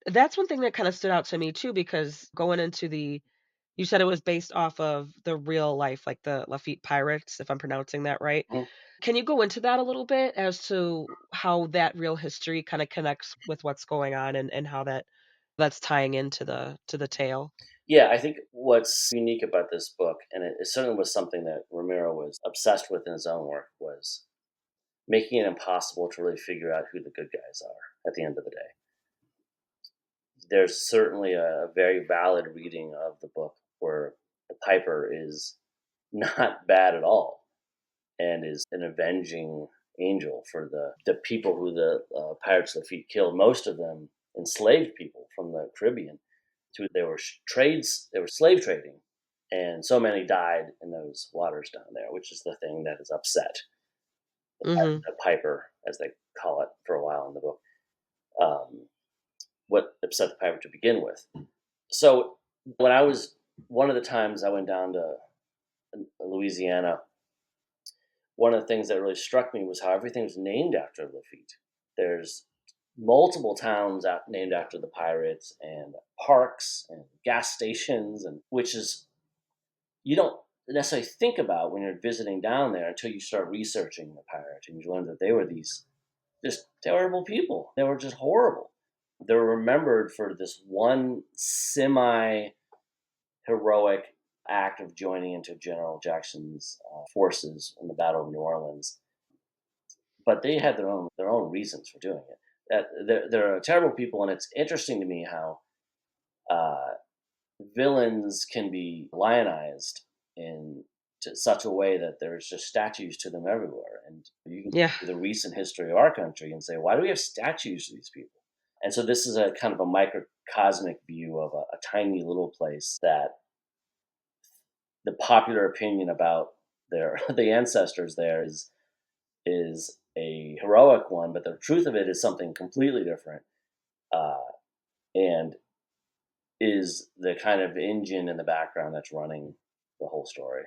That's one thing that kinda stood out to me too, because going into you said it was based off of the real life, like the Lafitte pirates, if I'm pronouncing that right. Mhm. Can you go into that a little bit as to how that real history kinda connects with what's going on and how that's tying into the tale? Yeah, I think what's unique about this book, and it certainly was something that Romero was obsessed with in his own work, was making it impossible to really figure out who the good guys are at the end of the day. There's certainly a very valid reading of the book where the Piper is not bad at all and is an avenging angel for the people who the Pirates of Lafitte killed. Most of them enslaved people from the Caribbean. They were trades. They were slave trading, and so many died in those waters down there, which is the thing that has upset Mhm. the Piper, as they call it for a while in the book. Um, what upset the Piper to begin with. So when I was one of the times I went down to Louisiana, one of the things that really struck me was how everything was named after Lafitte. There's multiple towns named after the pirates, and parks and gas stations, and which is you don't necessarily think about when you're visiting down there until you start researching the pirates and you learn that they were these just terrible people. They were just horrible. They're remembered for this one semi heroic act of joining into General Jackson's forces in the Battle of New Orleans, but they had their own reasons for doing it. That they're terrible people, and it's interesting to me how uh, villains can be lionized in such a way that there's just statues to them everywhere. And you can Yeah. see the recent history of our country and say, why do we have statues to these people? And so this is a kind of a microcosmic view of a tiny little place that the popular opinion about their the ancestors there is a heroic one, but the truth of it is something completely different, uh, and is the kind of engine in the background that's running the whole story.